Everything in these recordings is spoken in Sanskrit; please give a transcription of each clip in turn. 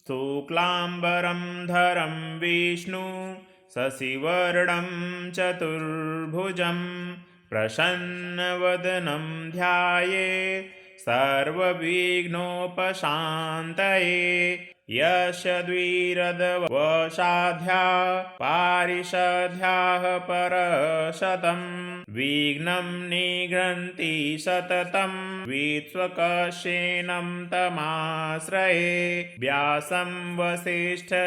शुक्लाम्बरं धरं विष्णु शशिवर्णं चतुर्भुजं प्रसन्नवदनं ध्यायेत् सर्वविघ्नोपशान्तये। यस्य द्विरदवशाध्या पारिषद्याः परशतं विघ्नं निगृह्णन्ति सततं विश्वक्सेनं तमाश्रये। व्यासं वसिष्ठनाथपारं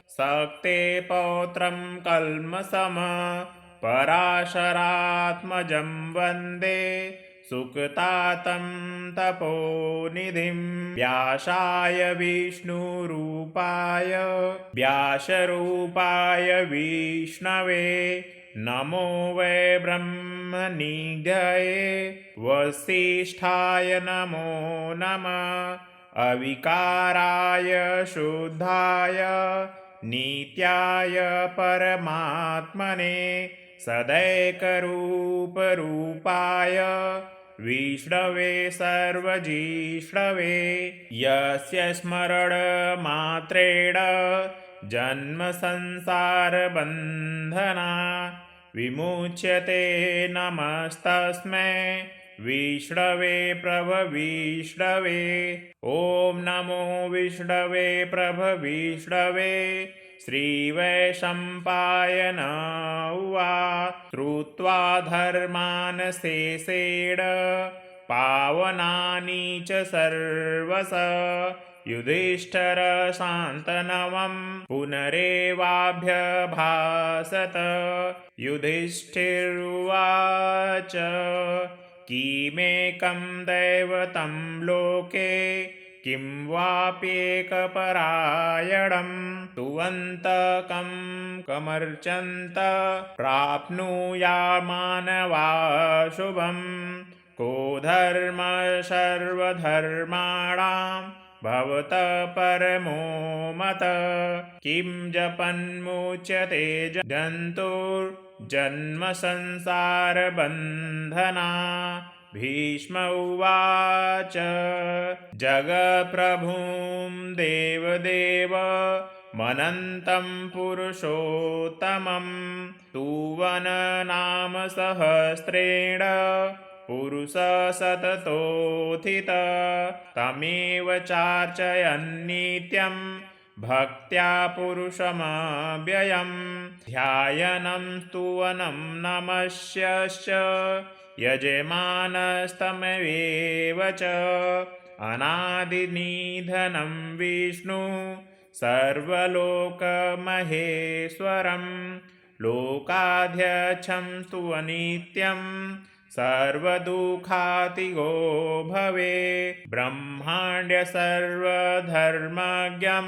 शक्ते पौत्रं कल्मषम् पराशरात्मजं वन्दे सुकतातं तपोनिधिं। व्यासाय व्यासरूपाय विष्णवे नमो वै ब्रह्मनिधये वसिष्ठाय नमो नमः। अविकाराय शुद्धाय नित्याय परमात्मने सदैकरूपरूपाय विष्णवे सर्वजिष्णवे। यस्य स्मरणमात्रेण जन्मसंसारबन्धना विमुच्यते नमस्तस्मै विष्णवे प्रभविष्णवे। ॐ नमो विष्णवे प्रभविष्णवे। श्रीवैशम्पायन उवाच श्रुत्वा धर्मान् शेषेण पावनानि च सर्वशः युधिष्ठिरशान्तनवं पुनरेवाभ्यभाषत। युधिष्ठिरुवाच किमेकं दैवतं लोके किं वाप्येकपरायणं तुवन्तकं कमर्चन्त प्राप्नुयामानवा शुभम्। को धर्मः सर्वधर्माणां भवतः परमो मतः किं जपन्मुच्यते जन्तुर्जन्मसंसारबन्धना। भीष्म उवाच जगत्प्रभुं देवदेवमनन्तं पुरुषोत्तमं स्तुवन्नामसहस्रेण पुरुषः सततोत्थितः तमेव चार्चयन्नित्यं भक्त्या पुरुषमव्ययं। ध्यायनं स्तुवनं नमस्यश्च यजमानस्तमेव च अनादिनिधनं विष्णु सर्वलोकमहेश्वरं लोकाध्यक्षं स्तुवन्नित्यं सर्वदुःखातिगो भवे। ब्रह्माण्ड सर्वधर्मज्ञं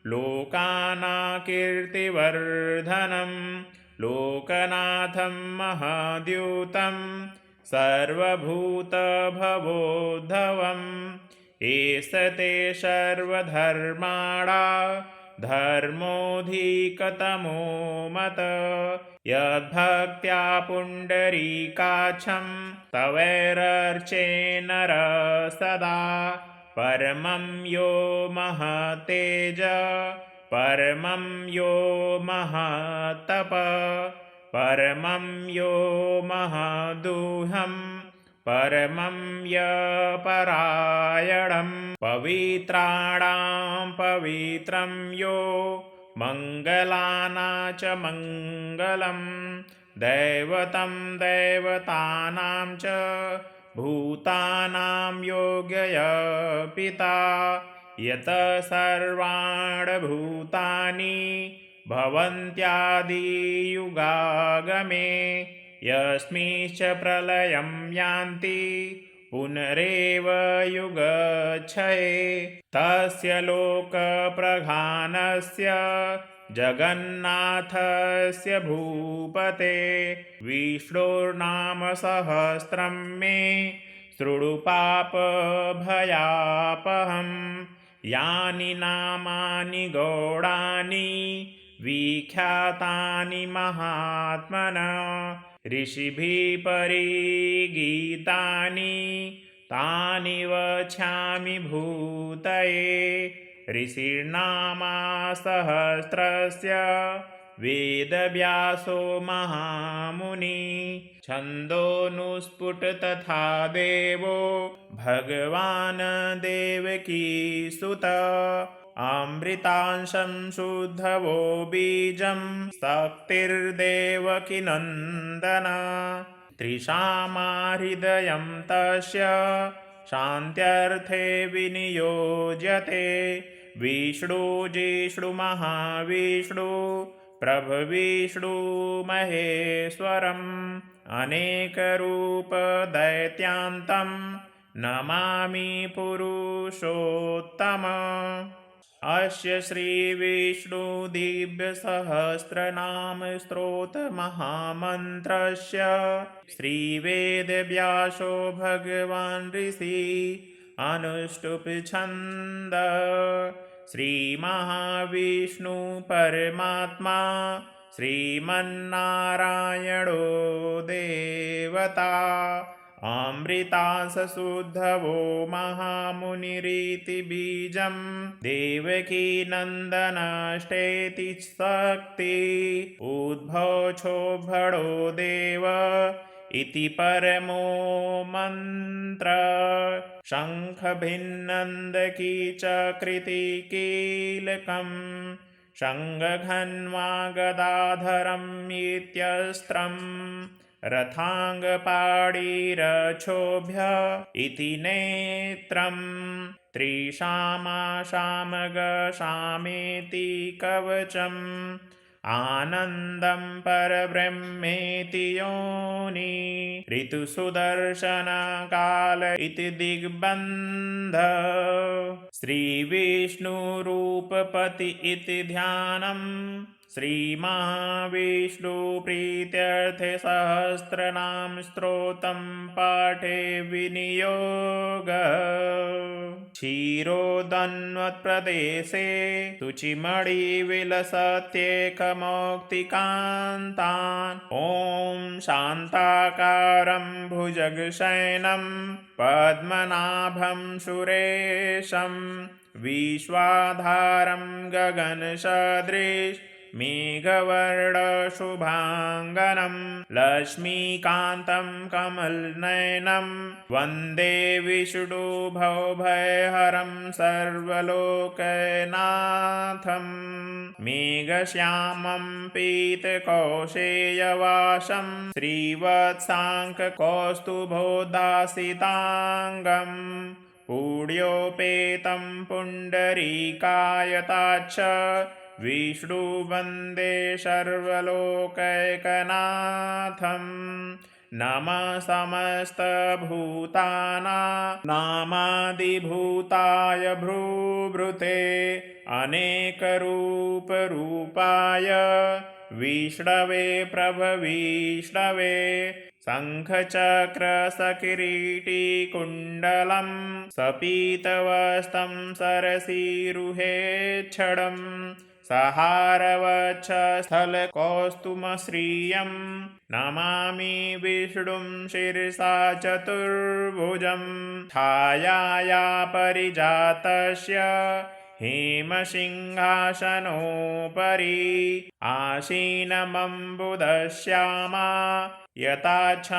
लोकानाकीर्तिवर्धनं लोकनाथं महाद्युतं सर्वभूतभवोद्धवम्। एष ते सर्वधर्माणां धर्मोऽधिकतमो मतः यद्भक्त्या पुण्डरीकाक्षं तवैरर्चे नरः सदा। परमं यो महत्तेज परमं यो महत्तपः परमं यो महदुह्यं परमं यपरायणं। पवित्राणां पवित्रं यो मङ्गलानां च मङ्गलं दैवतं दैवतानां च भूतानां योग्यय पिता। यत सर्वाणि भूतानि भवन्त्यादियुगागमे यस्मिंश्च प्रलयं यान्ति पुनरेव युगक्षये। तस्य लोकप्रधानस्य जगन्नाथस्य भूपते विष्णोर्नाम सहस्रं मे शृणु पापभयापहम्। यानि नामानि गौणानि विख्यातानि महात्मना ऋषिभिः परिगीतानि तानि वक्ष्यामि भूतये ऋषिर्नामा सहस्रस्य वेदव्यासो महामुनि छन्दोनुस्फुट तथा देवो भगवान् देवकीसुत अमृतांशं शुद्धवो बीजं शक्तिर्देवकी नन्दन त्रिषामा हृदयं तस्य शान्त्यर्थे विनियोज्यते विष्णु जिष्णु महाविष्णु प्रभविष्णु महेश्वरम् अनेकरूप दैत्यान्तं नमामि पुरुषोत्तम अस्य श्रीविष्णु दिव्यसहस्रनाम स्तोत्रमहामन्त्रस्य श्रीवेदव्यासो भगवान् ऋषि अनुष्टुप् छन्द श्रीमहाविष्णु परमात्मा श्रीमन्नारायणो देवता अमृतांशशुद्धवो महामुनिरिति बीजं देवकी नन्दनष्टेति शक्ति उद्भवक्षोभणो देव इति परमो मन्त्र शङ्खभिन्नन्दकी चकृति कीलकम् शङ्खघ्नन्वा गदाधरम् इत्यस्त्रम् रथाङ्गपाणिरक्षोभ्य इति नेत्रम् त्रिशामाशामगशामेति कवचम् आनन्दं परब्रह्मेति योनि ऋतुसुदर्शनकाल इति दिग्बन्ध श्रीविष्णुरूपपति इति ध्यानम् श्रीमहाविष्णु प्रीत्यर्थे सहस्रनाम स्तोत्रं पाठे विनियोग क्षीरोदन्वत्प्रदेशे शुचिमणि विलसत्येकमौक्तिकान्तान् ॐ शान्ताकारं भुजगशयनं पद्मनाभं सुरेशं विश्वाधारं गगनसदृश मेघवर्णशुभाङ्गनं लक्ष्मीकान्तं कमलनयनं वन्दे विष्णुभवभयहरं सर्वलोकनाथं मेघश्यामं पीतकौशेयवासं श्रीवत्साङ्ककौस्तुभोदासिताङ्गं पुण्योपेतं पुण्डरीकायताच्च विष्णु वन्दे सर्वलोकैकनाथं नमः समस्तभूतानामादिभूताय भ्रूभृते अनेकरूपरूपाय विष्णवे प्रभविष्णवे शङ्खचक्रसकिरीटिकुण्डलं सपीतवस्तं सरसीरुहेच्छडम् सहारवक्षस्थलकौस्तुमश्रियं नमामि विष्णुं शिरसा चतुर्भुजं छायाया परिजातस्य हेमसिंहासनोपरि आसीनमम्बुदश्यामा यथाच्छमलकृतं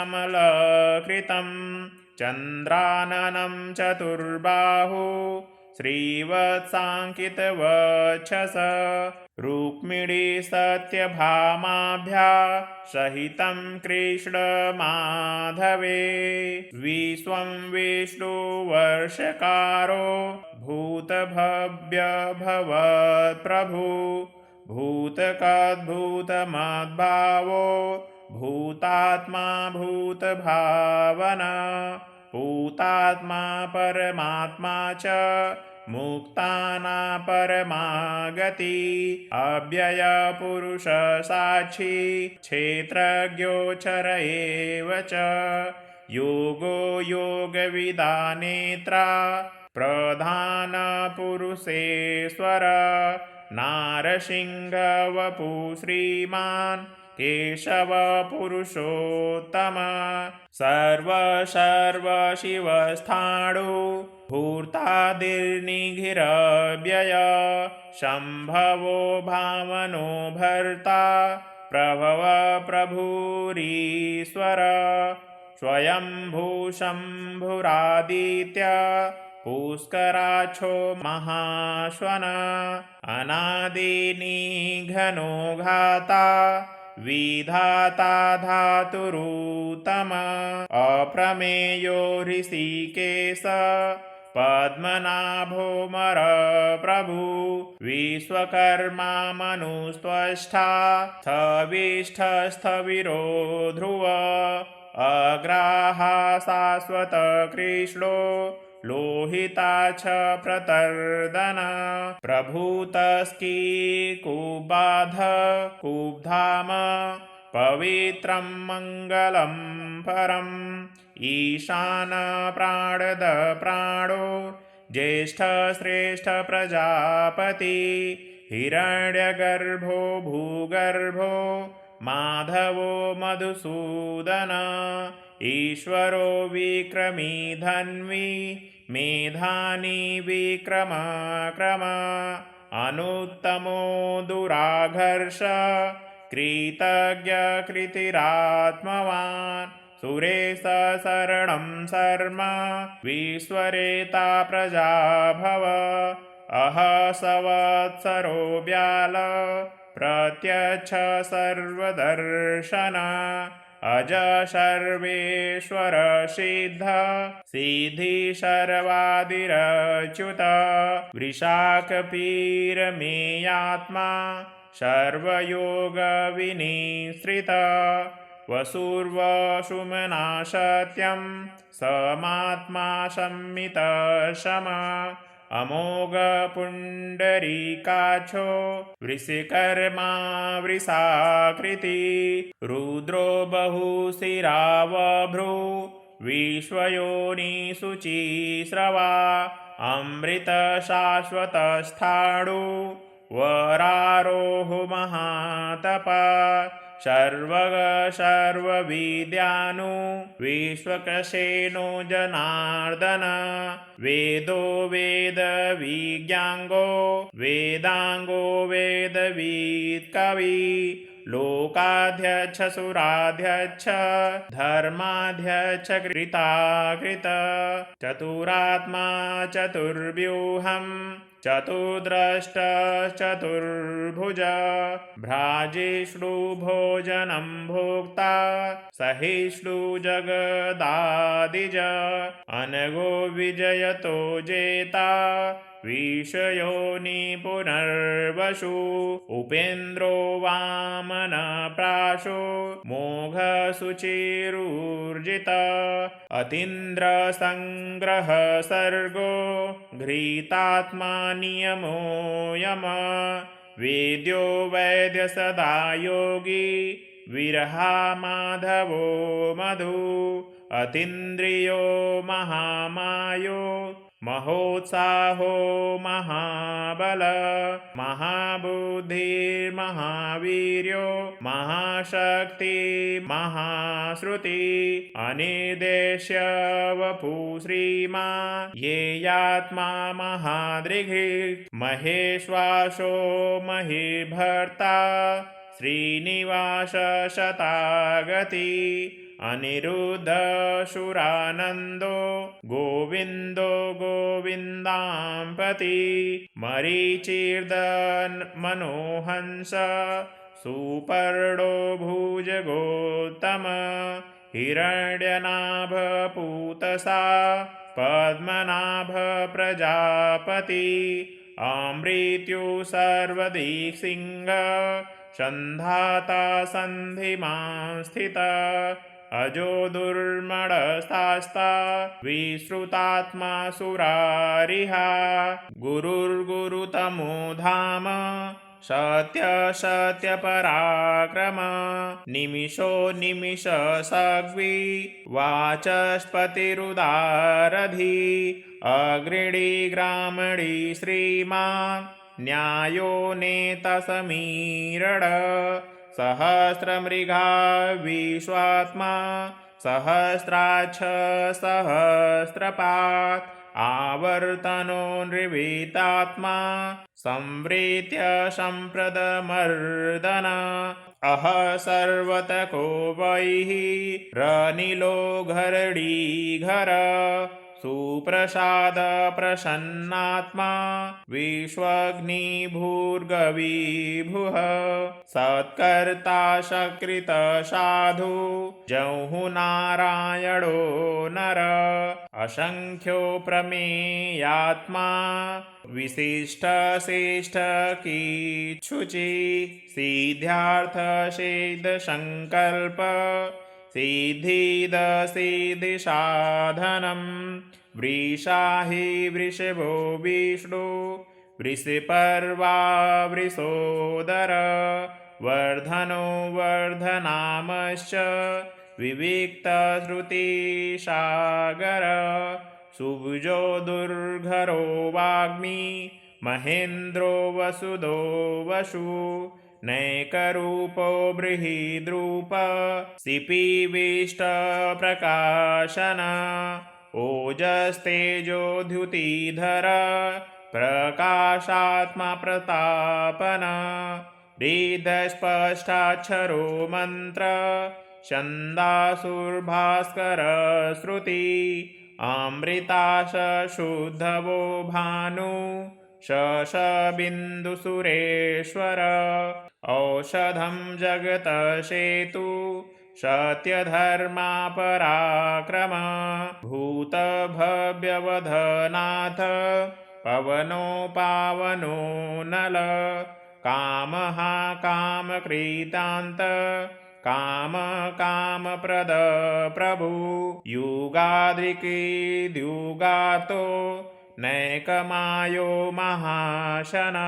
चन्द्राननं चतुर्बाहु श्रीवत्साङ्कितवक्षस रुक्मिणी सत्यभामाभ्या सहितं कृष्णमाधवे विश्वं विष्णुवर्षकारो भूतभव्यभवत्प्रभु भूतकद्भूतमद्भावो भूतात्मा भूतभावना भूतात्मा परमात्मा च मुक्ताना परमागति अव्यय पुरुष साक्षी क्षेत्रज्ञोचर एव च योगो योगविदानेत्रा प्रधान पुरुषेश्वर नारसिंह वपु श्रीमान् केशव पुरुषोत्तम सर्वशिवस्थाणु भूर्तादिर्निघिरव्यय शम्भवो भावनो भर्ता प्रभव प्रभुरीश्वर स्वयंभूशम्भुरादित्य पुष्कराक्षो महाश्वन अनादिनिघनो घाता विधाता धातुरूतम अप्रमेयो ऋषिकेश पद्मनाभोमर प्रभु विश्वकर्मा मनुस्त्वष्टा स्थविष्ठस्थविरो ध्रुव अग्राहा शाश्वत कृष्णो लोहिताक्ष प्रतर्दन प्रभूतस्की कुबाध कुब्धाम पवित्रं मङ्गलं परम् ईशान प्राणद प्राणो ज्येष्ठ श्रेष्ठ प्रजापति हिरण्यगर्भो भूगर्भो माधवो मधुसूदन ईश्वरो विक्रमी धन्वी मेधानी विक्रम क्रम अनुत्तमो दुराघर्ष कृतज्ञ कृतिरात्मवान् सुरेश शरणं शर्म विश्वरेता प्रजाभव अह संवत्सरो व्याल प्रत्यक्ष सर्वदर्शन अज सर्वेश्वर सिद्ध सिद्धि सर्वादिरच्युत वृषाकपीरमेयात्मा सर्वयोग विनिश्रित वसुर्वसुमना सत्यं समात्मा संमित शम अमोघ पुण्डरीकाक्षो वृषिकर्मा वृषाकृति रुद्रो बहुशिरावभ्रू विश्वयोनि शुचिस्रवा अमृत शाश्वतस्थाणु वरारोह महातपा सर्वग सर्वविद्यानु विश्वकसेनो जनार्दन वेदो वेद विज्ञाङ्गो वेदाङ्गो वेदवित् कवि लोकाध्यक्ष सुराध्यक्ष धर्माध्यक्ष कृताकृत चतुरात्मा चतुर्व्यूहं चतुर्द्रष्ट चतुर्भुज भ्राजिष्णु भोजनं भोक्ता सहिष्णु जगदादिज अनघो विजयतो जेता विषयोनि पुनर्वसु उपेन्द्रो वामन प्राशो मोघशुचिरूर्जित अतीन्द्र संग्रह सर्गो घृतात्मा नियमो यम वेद्यो वैद्य सदा योगी विरहा माधवो मधु अतीन्द्रियो महामायो महोत्साहो महाबल महाबुद्धिर्महावीर्यो महाशक्ति महाश्रुति अनिर्देश्य वपु श्रीमान् येयात्मा महादृघ् महेश्वासो महिर्भर्ता श्रीनिवास शतागति अनिरुद्ध सुरानन्दो गोविन्दो गोविन्दाम्पति मरीचिर्दन् मनोहंस सुपर्णो भुजगोत्तम हिरण्यनाभ पूतसा पद्मनाभ प्रजापति अमृत्यु सर्वदिक्सिंह सन्धाता सन्धिमां स्थित अजो दुर्मणस्तास्ता विश्रुतात्मा सुरारिहा गुरुर्गुरुतमो धाम सत्य सत्य पराक्रम निमिषो निमिष सग्वि वाचस्पतिरुदारधि अग्रणी ग्रामणी श्रीमान् न्यायो नेता समीरण सहस्रमृगा विश्वात्मा सहस्राक्ष सहस्रपात् आवर्तनो नृवीतात्मा संवृत्य सम्प्रदमर्दन अह सर्वतको वैः रनिलो घरडीघर सुप्रसाद प्रसन्नात्मा विश्वग्निभूर्गवीभुः सत्कर्ता सकृत साधु जहुः नारायणो नर असंख्यो प्रमेयात्मा विशिष्ट श्रेष्ठ कीच्छुचि सिद्ध्यार्थ सिद्ध संकल्प सिद्धिद सिद्धि साधनम् वृषाहि वृषभो विष्णु वृषपर्वा वृषोदर वर्धनो वर्धनामश्च विविक्तश्रुतिसागर सुभुजो दुर्धरो वाग्मी महेन्द्रो वसुदो वसु नैकरूपो बृहद्रूप सिपिविष्टप्रकाशन ओजस्तेजोद्युतिधर प्रकाशात्मा प्रतापन हृदस्पष्टाक्षरो मन्त्र छन्दासुर्भास्कर श्रुति अमृताश शुद्धवो भानु शशबिन्दुसुरेश्वर औषधं जगत सेतु सत्यधर्मा पराक्रम भूतभव्यवधनाथ पवनो पावनो नल कामः कामकृतान्त काम कामप्रद प्रभु युगाद्रिकीद्युगातो नैकमायो महाशन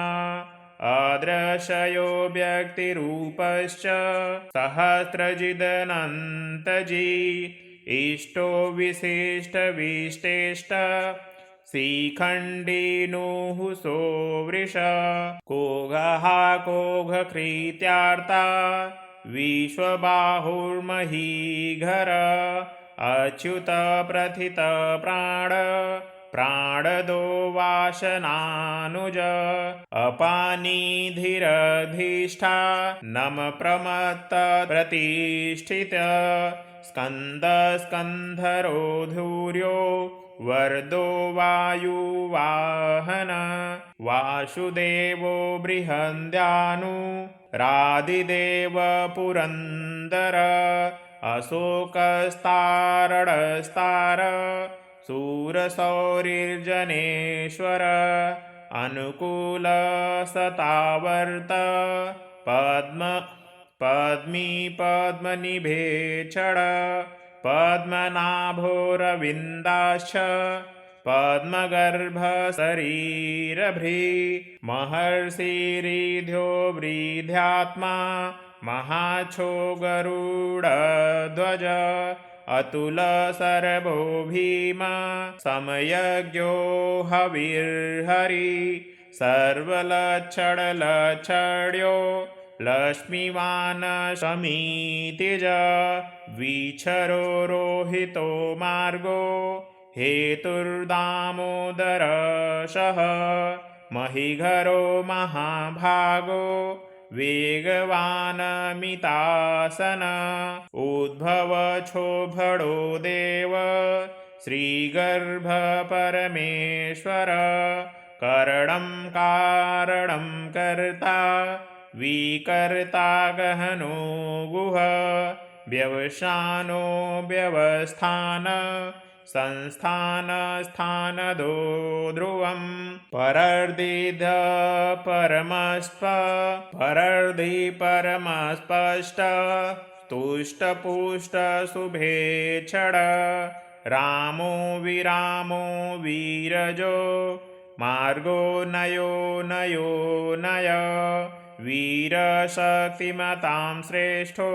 अदृशयो व्यक्तिरूपश्च सहस्रजिदनन्तजी इष्टो विशिष्टविष्टेष्ट श्रीखण्डिनुः सोवृष कोघः कोघकृत्यार्ता विश्वबाहुर्महीघर अच्युत प्रथित प्राण प्राणदो वासनानुज अपानिधिरधिष्ठा नम प्रमत्त प्रतिष्ठित स्कन्द स्कन्धरो धूर्यो वर्दो वायुवाहन वासुदेवो बृहन्द्यानु रादिदेव पुरन्दर अशोकस्तारणस्तार शूरशौरिर्जनेश्वर अनुकूल सतावर्त पद्मी पद्मनिभेक्षण पद्मनाभोरविन्दाश्च पद्मगर्भ शरीरभृ महर्षिरिध्यो वृद्ध्यात्मा महाच्छो गरुडध्वज अतुल सर्वो भीमा समयज्ञो हविर्हरि सर्वलक्षणलक्षण्यो लक्ष्मीवान् समीतिज विचरो रोहितो मार्गो हेतुर्दामोदरशः महीघरो महाभागो वेगवानमितासन उद्भवक्षोभणो देव श्रीगर्भ परमेश्वर करणं कारणं कर्ता विकर्ता गहनो गुह व्यवसानो व्यवस्थान संस्थान स्थानदो ध्रुवम् परर्दिध परमस्पष्ट तुष्टपुष्ट शुभेच्छड रामो विरामो वीरजो मार्गो नयो नय वीरशक्तिमतां श्रेष्ठो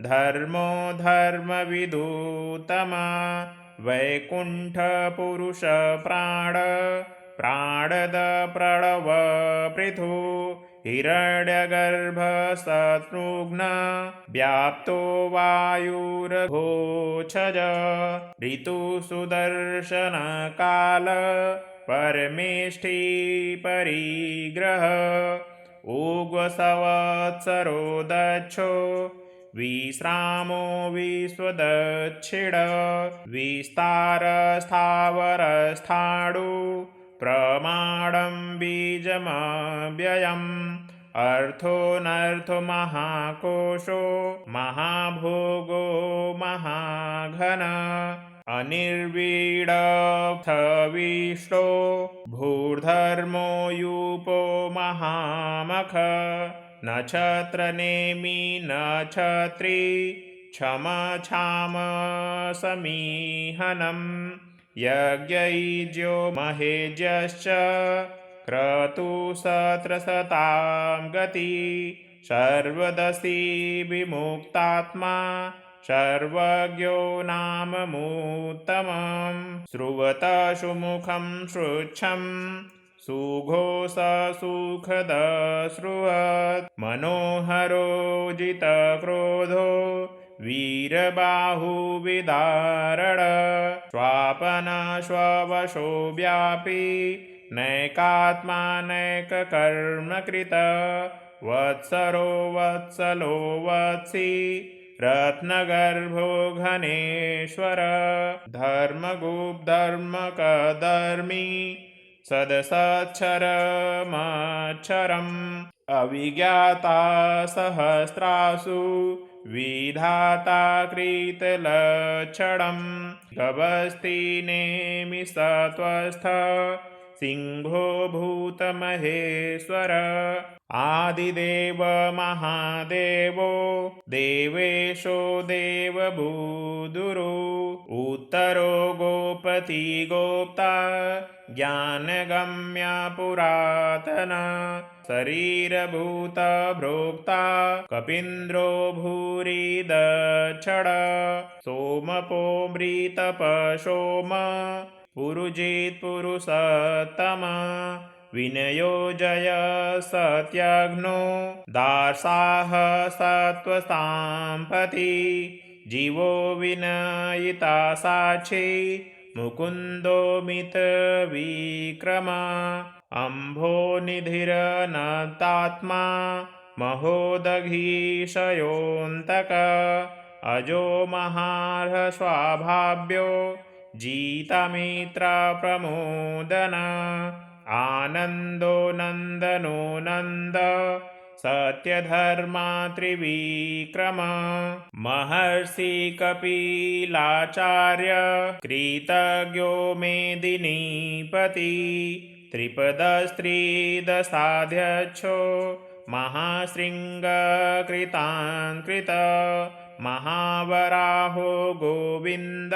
धर्मो धर्मविदुतम वैकुण्ठपुरुष प्राण प्राणद प्रणव पृथु हिरण्यगर्भशत्रुघ्न व्याप्तो वायुरघोषज ऋतुसुदर्शनकाल परमेष्ठी परिग्रह उग्रसंवत्सरो दक्षो विश्रामो विश्वदक्षिण विस्तारस्थावरस्थाणु प्रमाणं बीजमव्ययम् अर्थोऽनर्थो महाकोशो महाभोगो महाघन अनिर्वीडर्थविष्टो भूर्धर्मो यूपो महामख नक्षत्रनेमि नक्षत्री क्षम क्षाम समीहनम् यज्ञैज्यो महेज्यश्च क्रतुसत्रसतां गति सर्वदसी विमुक्तात्मा सर्वज्ञो नाममुत्तमं श्रुवत सुमुखं श्रुच्छं सुघोषसुखदश्रुवत् मनोहरो जितक्रोधो वीरबाहुविदारण स्वापनश्ववशो व्यापी नैकात्मानैककर्मकृत वत्सरो वत्सलो वत्सी रत्नगर्भो घनेश्वर धर्मगुप्धर्मकधर्मी सदसच्छरमक्षरम् अविज्ञाता सहस्रासु विधाता कृतलक्षणम् गभस्ति नेमि सत्वस्थ सिंहो भूतमहेश्वर आदिदेव महादेवो देवेशो देवभूदुरु उत्तरो गोपति गोप्ता ज्ञानगम्य पुरातन शरीरभूत भोक्ता कपीन्द्रो भूरि दक्षिण सोमपो मृतपशोम पुरुजित् पुरुषोत्तम विनयो जय सत्यघ्नो दार्शाः सत्त्वसम्पत्ति जीवो विनयिता साक्षी मुकुन्दो मितविक्रम अम्भो निधिरनतात्मा महोदघीशयोऽन्तक अजो महार्हस्वभाव्यो जितमित्रप्रमोदन आनन्दो नन्दनो नन्द सत्यधर्मा त्रिविक्रम महर्षि कपिलाचार्य कृतज्ञो मेदिनीपति त्रिपदस्त्रिदशाध्यक्षो महाशृङ्गकृतान्कृत महावराहो गोविन्द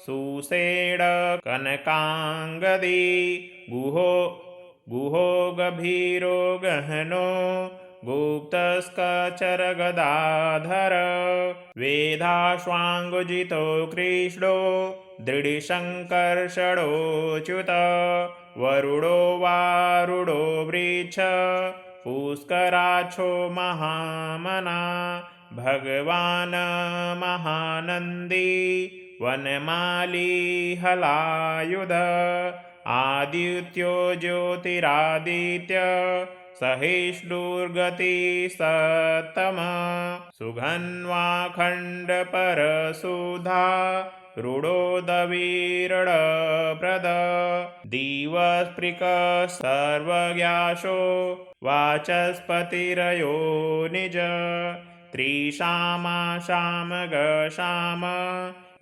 सुषेण कनकाङ्गदी गुहो गभीरो गहनो गुप्तस्कचरगदाधर वेदाश्वाङ्गुजितो कृष्णो दृढशङ्कर्षणोच्युत वरुडो वारुडो वृक्ष पुष्कराक्षो महामना भगवान् महानन्दी वनमाली हलायुध आदित्यो ज्योतिरादित्य सहिष्णुर्गति सत्तम सुघन्वाखण्डपरसुधा रुडोदवीरणप्रद दिवस्पृक सर्वज्ञाशो वाचस्पतिरयो निज त्रिशामा शामगशाम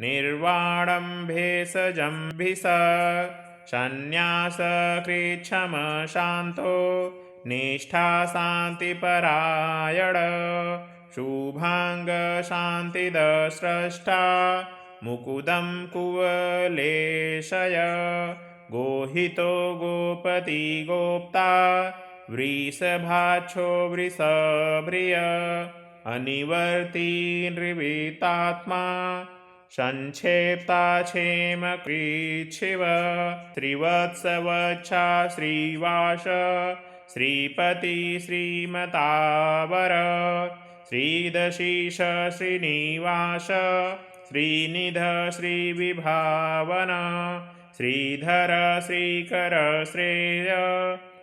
निर्वाणं भेषजम्भिष संन्यासकृच्छम शान्तो निष्ठा शान्तिपरायण शुभांग शान्तिदस्रष्टा मुकुदं कुवलेशय गोहितो गोपति गोप्ता वृषभाक्षो वृषभ्रिय अनिवर्ती नृवीतात्मा संक्षेप्ता क्षेमकृच्छिव त्रिवत्सवच्छा श्रीवास श्रीपति श्रीमतावर श्रीदशीष श्रीनिवास श्रीनिध श्रीविभावन श्रीधर श्रीकर श्रेय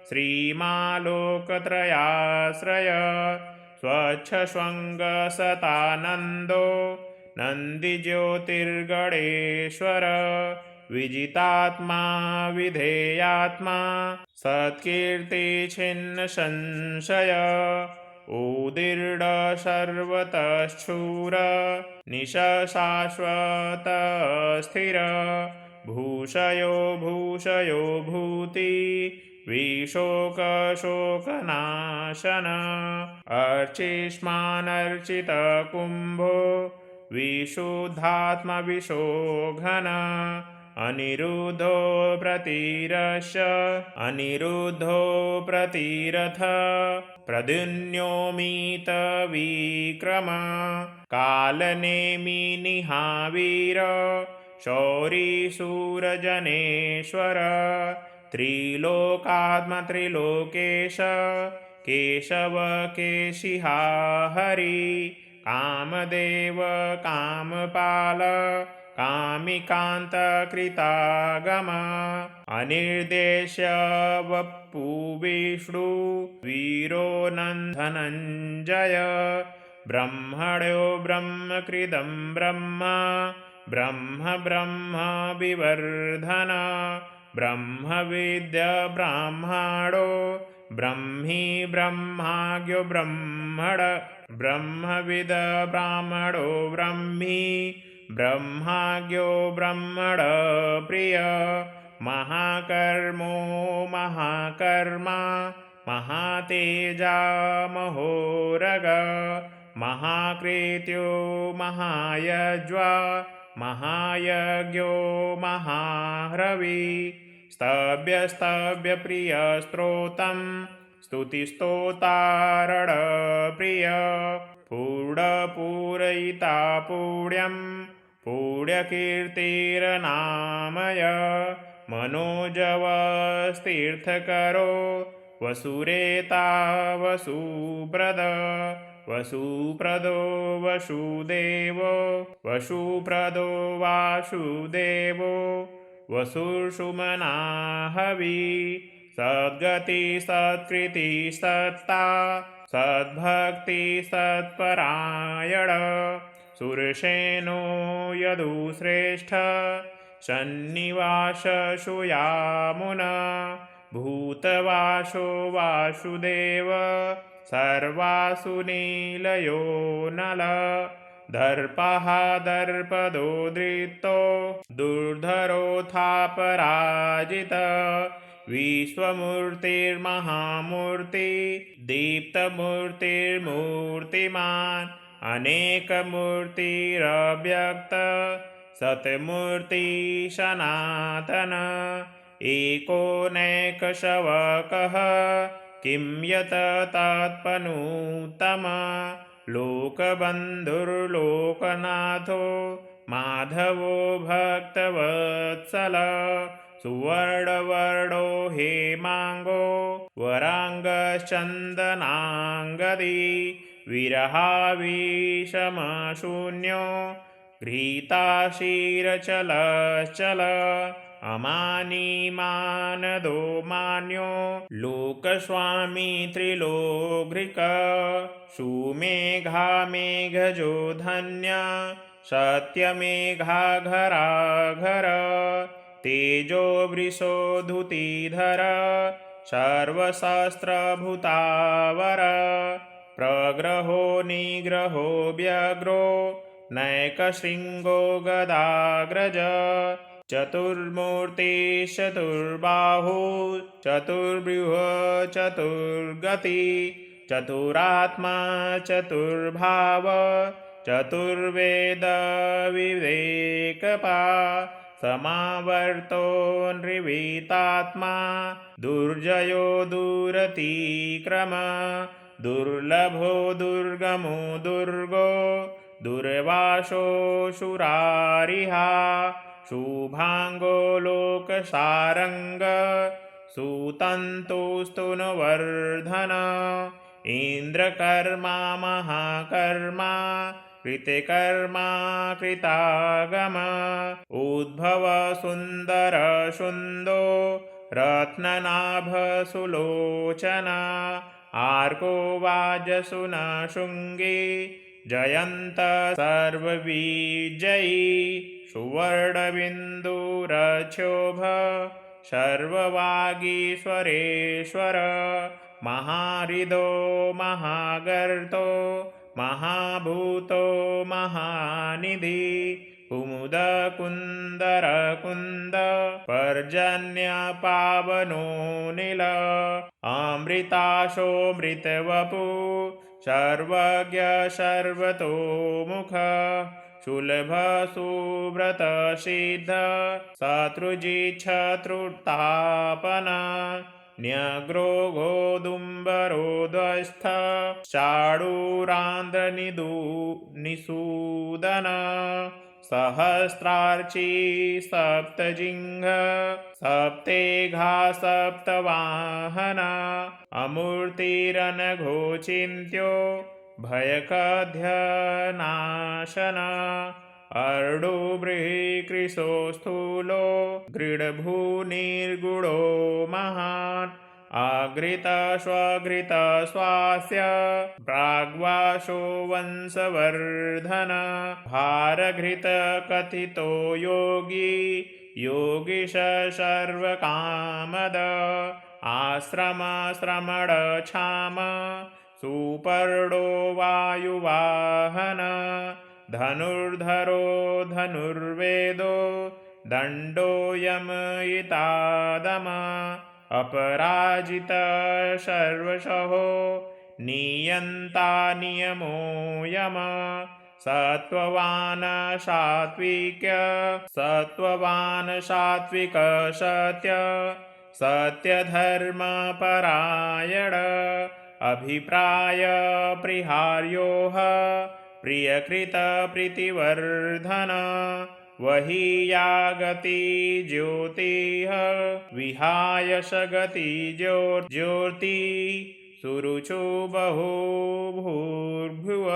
श्रीमालोकत्रयाश्रय स्वच्छस्वङ्गसतानन्दो नन्दिज्योतिर्गणेश्वर विजितात्मा विधेयात्मा सत्कीर्तिछिन्नसंशय उदीर्ण सर्वतश्चूर निशशाश्वत स्थिर भूषयो भूषयो भूति विशोकशोकनाशन अर्चिष्मानर्चितकुम्भो विशुद्धात्मविशोघन अनिरुद्धो प्रतिरस्य अनिरुद्धो प्रतिरथ प्रद्युम्नोमित विक्रम कालनेमि निहावीर शौरिशूरजनेश्वर त्रिलोकात्मत्रिलोकेश केशव केशिहा हरि कामदेव कामपाल कामिकान्तकृतागम अनिर्देश्य वपु विष्णु वीरो धनञ्जय ब्रह्मण्यो ब्रह्मकृदं ब्रह्म ब्रह्म ब्रह्म विवर्धन ब्रह्मविद्या ब्राह्मणो ब्रह्मी ब्रह्माज्ञो ब्रह्मण ब्रह्मविद ब्राह्मणो ब्रह्मी ब्रह्माज्ञो ब्रह्मण प्रिय महाकर्मो महाकर्मा महातेजा महोरग महाकृत्यो महायज्वा महायज्ञो महाह्रवी स्तव्यस्तव्यप्रियस्त्रोतं स्तुतिस्तोतारणप्रिय पूर्णपूरयिता पुण्यं पुण्यकीर्तिर्नामय मनोजवस्तीर्थकरो वसुरेता वसुप्रद वसुप्रदो वसुदेवो वसुप्रदो वासुदेवो वसुषुमना हवि सद्गति सत्कृति सत्ता सद्भक्ति सत्परायण सुरसेनो यदुश्रेष्ठ सन्निवास सुयामुन भूतवासो वासुदेव सर्वासुनीलयो नल दर्पः दर्पदो दृतो दुर्धरोऽथापराजित विश्वमूर्तिर्महामूर्ति दीप्तमूर्तिर्मूर्तिमान् अनेकमूर्तिरव्यक्त सत्मूर्ति सनातन एकोनैकशवकः किं यत तत्पनुत्तम लोकबन्धुर्लोकनाथो माधवो भक्तवत्सल सुवर्णवर्णो हेमाङ्गो वराङ्गश्चन्दनाङ्गदी विरहाविषमशून्यो घ्रीताशिरचलश्चल अमानिमानदो मान्यो लोकस्वामी त्रिलोकधृक सुमेघामेघजो धन्य सत्यमेघाघराघर तेजो वृषोधुतिधर सर्वशस्त्रभूतावर प्रग्रहो निग्रहो व्यग्रो नैकशृङ्गो गदाग्रज चतुर्मूर्तिश्चतुर्बाहु चतुर्व्यूह चतुर्गति चतुरात्मा चतुर्भाव चतुर्वेद विवेकपा समावर्तो नृवीतात्मा दुर्जयो दुरतिक्रम दुर्लभो दुर्गमो दुर्गो दुर्वासोऽसुरारिहा शुभाङ्गो लोकसारङ्ग सुतन्तुस्तुनवर्धन इन्द्रकर्मा महाकर्मा कृतिकर्मा कृतागम उद्भव सुन्दर सुन्दो रत्ननाभ सुलोचना आर्को वाजसुन शृङ्गी जयन्त सर्वविजयी सुवर्णबिन्दुरक्षोभ सर्ववागीश्वरेश्वर महाहृदो महागर्तो महाभूतो महानिधि कुमुदकुन्दरकुन्द पर्जन्यपावनो नील अमृताशोऽमृतवपु सर्वज्ञ सर्वतोमुख सुलभ सुव्रत सिद्ध शत्रुजिच्छत्रुतापन न्यग्रो गोदुम्बरोध्वस्थ निषूदन सहस्रार्ची सप्तजिह्व सप्तेघा सप्तवाहन अमूर्तिरनघोचिन्त्यो भयकध्यनाशन अर्डुबृहकृशो स्थूलो गृढभूनिर्गुणो महान् आघृतस्वघृतस्वास्य प्राग्वासो वंशवर्धन भारघृतकथितो योगी योगीश सर्वकामद आश्रमश्रमणक्षाम सुपर्णो वायुवाहन धनुर्धरो धनुर्वेदो दण्डोऽयमयितादम अपराजित सर्वशहो नियन्ता नियमो यम सत्त्ववान् सात्विक सत्य सत्यधर्मपरायण अभिप्राय प्रिहार्योः प्रियकृत प्रीतिवर्धन वही या गति ज्योतिः विहाय सगति ज्योति सुरुचो बहो भूर्भुव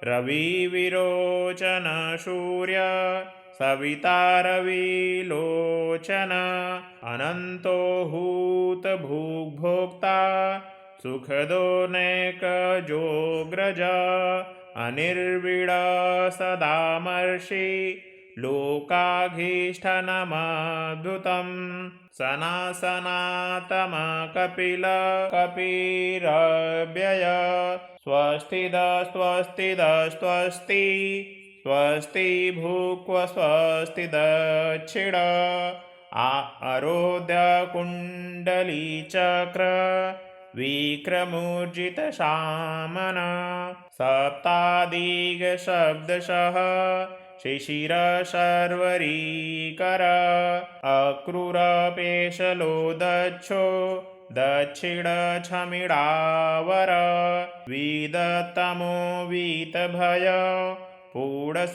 रविविरोचन सूर्य सविता रविलोचन अनन्तो हूत भूग्भोक्ता सुखदो नैकजोग्रज अनिर्विड सदामर्षि लोकाधीष्ठनमद्भुतं सनासनातम कपिल कपिरव्यय स्वस्तिद स्वस्तिद स्वस्ति स्वस्ति भूक्व स्वस्ति दक्षिण आरोध्य कुण्डलीचक्र विक्रमूर्जितशामन सप्तादिगशब्दशः शिशिर शर्वरीकर अक्रूरपेशलो दक्षो दक्षिणछमिडावर विदत्तमो वीतभय पूढश्रवणकीर्तन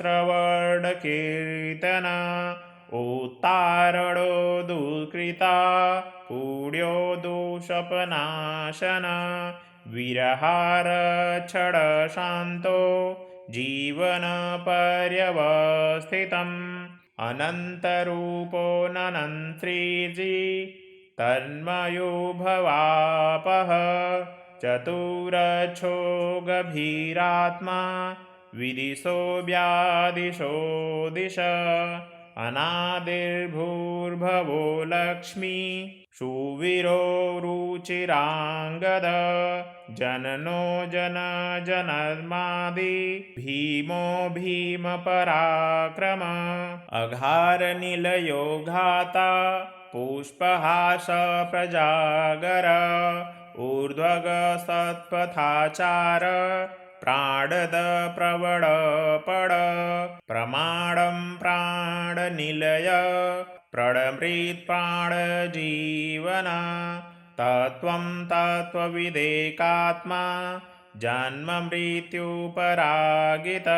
उत्तारणो दुष्कृता पुण्यो दोषपनाशन विरहारक्षडशान्तो जीवनपर्यवस्थितम् अनन्तरूपो ननन्त्रिजि तन्मयो भवापः चतुरच्छो गभीरात्मा विदिशो व्यादिशो दिश अनादिर्भूर्भवो लक्ष्मी सुवीरो रुचिराङ्गद जननो जनजनन्मादि भीमो भीमपराक्रम अघारनिलयो घाता पुष्पहास प्रजागर ऊर्ध्वग सत्पथाचार प्राणद प्रवणपड प्रमाणं प्राणनिलय प्रणमृत्प्राणजीवन तत्त्वं तत्त्वविदेकात्मा जन्ममृत्युपरागित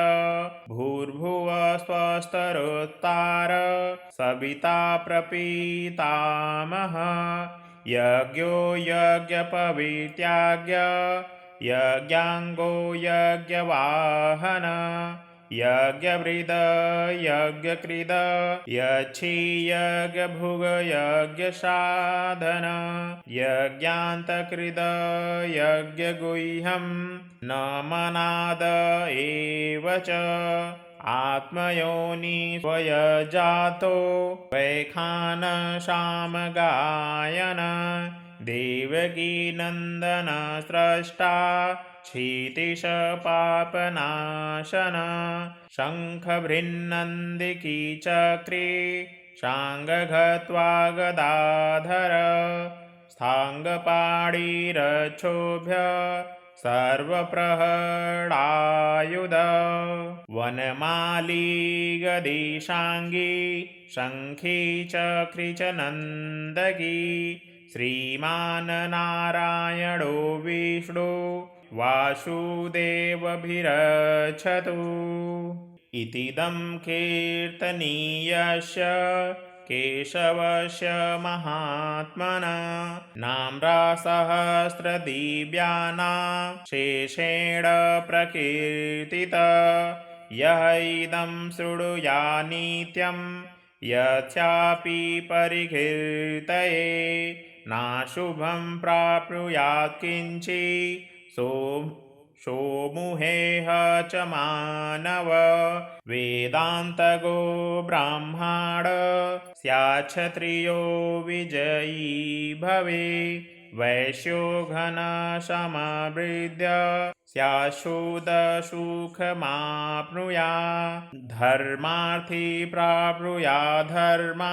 भूर्भुवः स्वस्तरोत्तार सविता प्रपीतामहः यज्ञो यज्ञपवीत्याज्ञ यज्ञाङ्गो यज्ञवाहन यज्ञवृद यज्ञकृद यक्षी यज्ञभुग यज्ञसाधन यज्ञान्तकृद यज्ञगुह्यं न मनाद एव च आत्मयोनि स्वयजातो वैखानसामगायन देवकीनन्दन स्रष्टा क्षितिश पापनाशन शङ्खभृन्नन्दिकी चक्रे शाङ्गघत्वा गदाधर स्थाङ्गपाणिरक्षोभ्य सर्वप्रहरायुध वनमाली गदिशाङ्गी शङ्खी चक्री च नन्दकी श्रीमान् नारायणो विष्णु वासुदेवभिरक्षतु इतीदं कीर्तनीयस्य केशवस्य महात्मना नाम्रासहस्रदिव्यानां शेषेण प्रकीर्तित यः इदं शृणुयान्नित्यं यस्यापि परिकीर्तये नाशुभं प्राप्नुयात् किञ्चित् सोमुहेह च मानव वेदान्तगो ब्राह्मण स्याच्छत्रियो विजयी भवे वैश्यो घनसमृद्ध स्याच्छूदसुखमाप्नुयात् धर्मार्थी प्राप्नुयात् धर्मा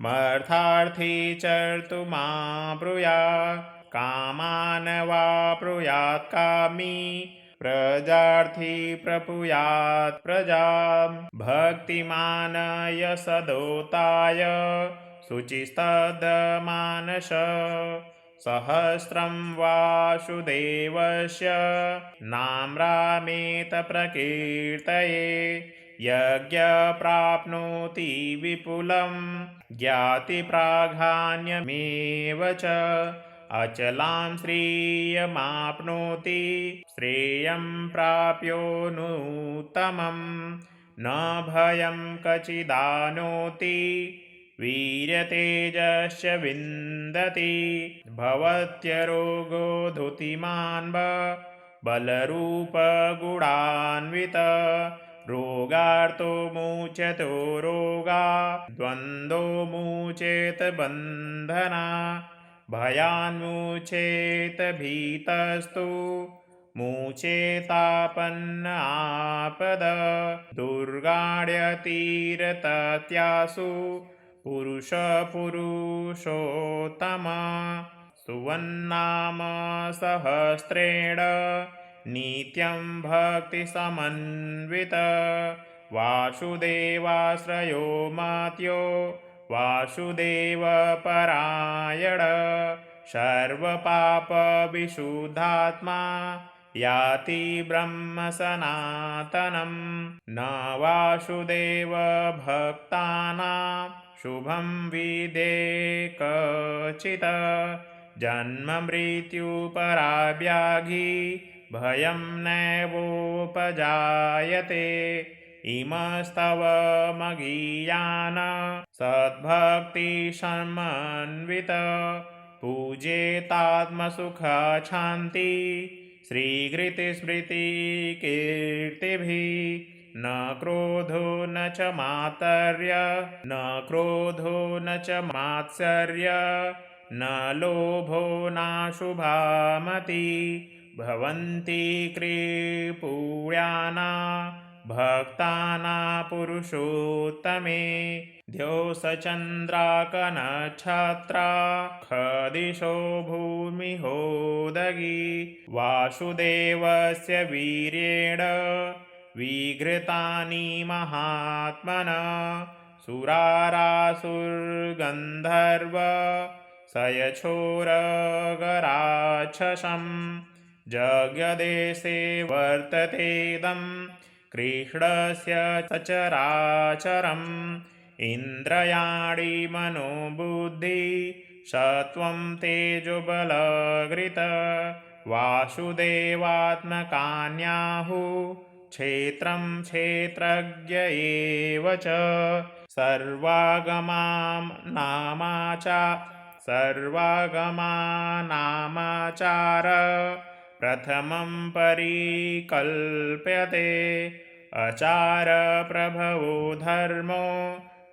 मर्थार्थी चर्तुमाप्नुयात् कामान् वाप्नुयात् कामी प्रजार्थी प्रपुयात् प्रजां भक्तिमान् यशदोताय शुचिस्तद्मानस सहस्रं वासुदेवस्य नाम्रामेत प्रकीर्तये यज्ञप्राप्नोति विपुलं ज्ञातिप्राधान्यमेव च अचलां श्रियमाप्नोति श्रेयं प्राप्योनुत्तमं न भयं कचिदानोति वीर्यतेजस्य विन्दति भवत्यरोगो धुतिमान् बलरूपगुणान्वित रोगार्तो मुच्यतो रोगा द्वन्द्वो मुचेत बन्धना भयान्मुचेत भीतस्तु मुचेतापन्न आपद दुर्गाण्यतीरतत्यासु पुरुषोत्तम सुवन्नाम सहस्रेण नित्यं भक्तिसमन्वित वासुदेवाश्रयो मात्यो वासुदेवपरायण सर्वपापविशुद्धात्मा याति ब्रह्मसनातनं न वासुदेव भक्तानां शुभं विदे कचित् जन्ममृत्युपराव्याधि भयं नैवोपजायते इमस्तव मगीयान सद्भक्तिसमन्वित पूजेतात्मसुखशान्ति श्रीकृतिस्मृतिकीर्तिभिः न क्रोधो न च मात्सर्य न क्रोधो न च मात्सर्य न लोभो नाशुभामति भवन्ति कृपुण्याना भक्ताना पुरुषोत्तमे द्योसचन्द्राकनक्षत्रा खदिशो भूमिहोदगी वासुदेवस्य वीर्येण विघृतानि महात्मना सुरारासुर्गन्धर्व सयछोरगराक्षसं जगदेशे वर्ततेदं कृष्णस्य सचराचरम् इन्द्रियाणि मनोबुद्धि सत्त्वं तेजोबलघृत वासुदेवात्मकान्याहुः क्षेत्रं क्षेत्रज्ञ एव च सर्वागमानामाचार प्रथमं परिकल्प्यते आचार प्रभवो धर्मो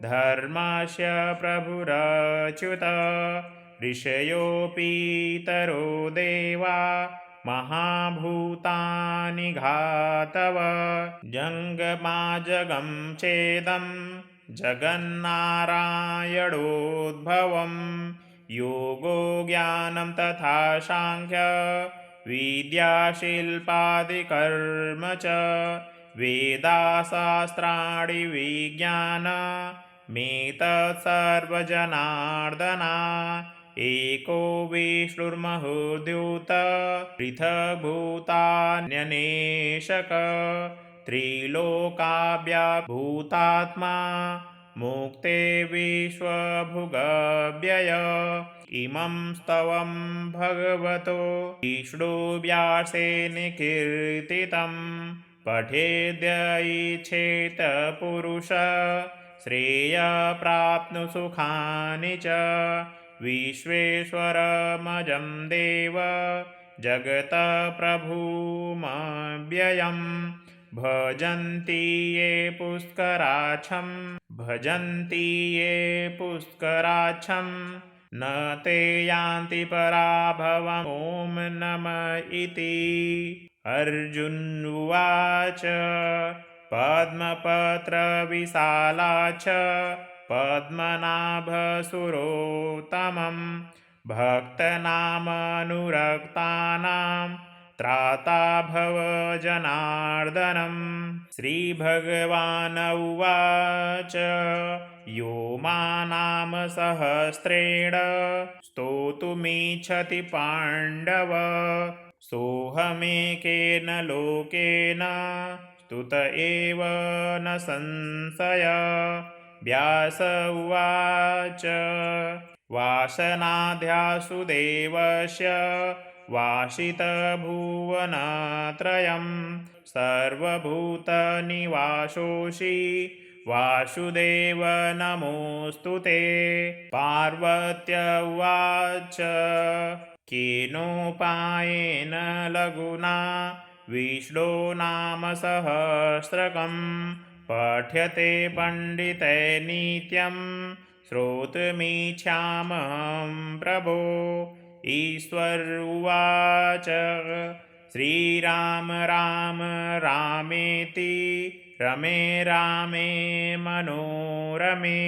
धर्मस्य प्रभुरच्युत ऋषयोऽपीतरो देवा महाभूतानि घातव जङ्गमाजगं चेदं जगन्नारायणोद्भवं योगो ज्ञानं तथा सांख्य विद्याशिल्पादिकर्म च वेदाशास्त्राणि विज्ञानमेतत् सर्वजनार्दना एको विष्णुर्महोद्युत पृथग्भूतान्यनेशक त्रिलोकाव्याभूतात्मा मुक्ते विश्वभुगव्यय इमं स्तवं भगवतो विष्णुव्यासेन कीर्तितं पठेद्य इच्छेत पुरुष श्रेयः सुखानि च विश्वेश्वरमजं देव जगतः प्रभुमव्ययम् भजन्ति ये पुष्कराच्छं न ते यान्ति पराभवम् ॐ नमः इति। अर्जुन उवाच पद्मपत्रविशालाक्ष पद्मनाभसुरोत्तमं भक्तनामनुरक्तानां त्राता भव जनार्दनं। श्रीभगवान् उवाच यो मां सहस्रेण स्तोतुमिच्छति पाण्डव सोऽहमेकेन लोकेन स्तुत एव न संशय। व्यास उवाच वासनाध्यासु देवस्य वासितभुवनत्रयं सर्वभूतनिवासोऽसि वासुदेव नमोऽस्तु ते। पार्वत्य उवाच केनोपायेन लघुना विष्णो नाम सहस्रकं पठ्यते पण्डितैः नित्यं श्रोतुमिच्छाम्यहं प्रभो। ईश्वर उवाच श्रीराम राम रामेति रमे रामे मनोरमे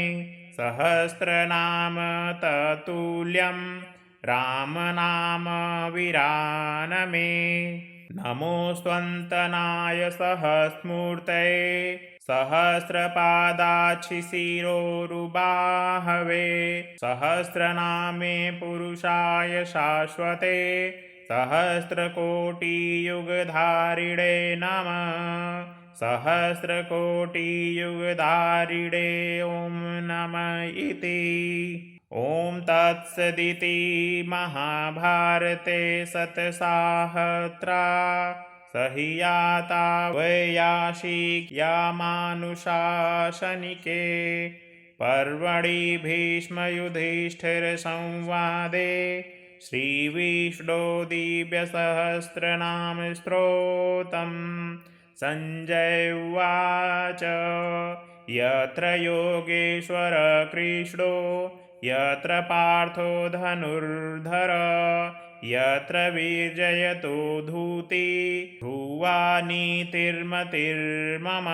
सहस्रनाम तत्तुल्यं रामनाम विरानमे। नमोऽस्त्वन्तनाय सहस्रमूर्तये सहस्रपादाच्छिशिरोरुबाहवे सहस्रनामे पुरुषाय शाश्वते सहस्रकोटियुगधारिणे नमः। सहस्रकोटियुगधारिणे ॐ नमः इति। ॐ तत्सदिति महाभारते शतसाहस्रा सहीयाता वैयासिकयामानुशासनिके पर्वणि भीष्मयुधिष्ठिरसंवादे श्रीविष्णो दिव्यसहस्रनाम स्तोत्रम्। संजय उवाच यत्र योगेश्वर कृष्णो यत्र पार्थो धनुर्धर यत्र विजयतो धूति ध्रुवा नीतिर्मतिर्मम।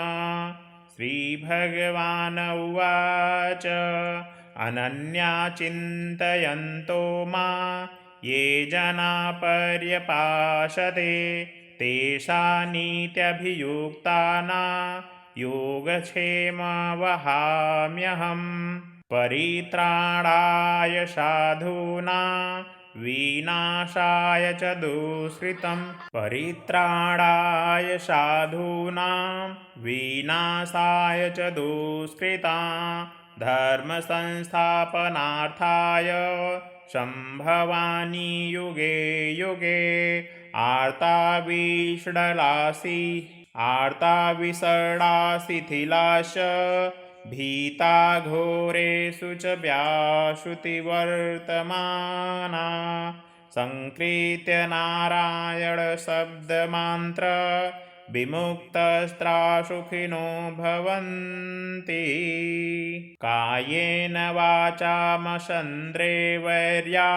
श्रीभगवान् उवाच अनन्या चिन्तयन्तो मां ये जना पर्यपासते तेषां योगक्षेमं वहाम्यहम्। परित्राणाय साधूनां विनाशाय च दुष्कृतं परित्राणाय साधूनां विनाशाय च दुष्कृता धर्मसंस्थापनार्थाय सम्भवानि युगे युगे आर्ता विषडाशिथिलाश भीता घोरेषु च व्याश्रुतिवर्तमाना संकृत्य नारायणशब्दमान्त्र विमुक्तस्त्रासुखिनो भवन्ति कायेन वाचामसन्द्रेवैर्या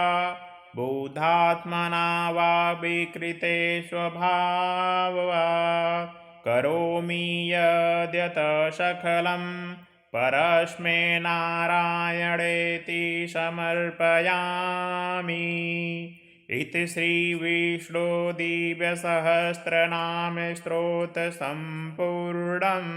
बुद्धात्मना वा विकृते स्वभावात् करोमि यद्यत् सकलं परस्मै नारायणेति समर्पयामि इति श्रीविष्णुदिव्यसहस्रनामस्तोत्रसम्पूर्णम्।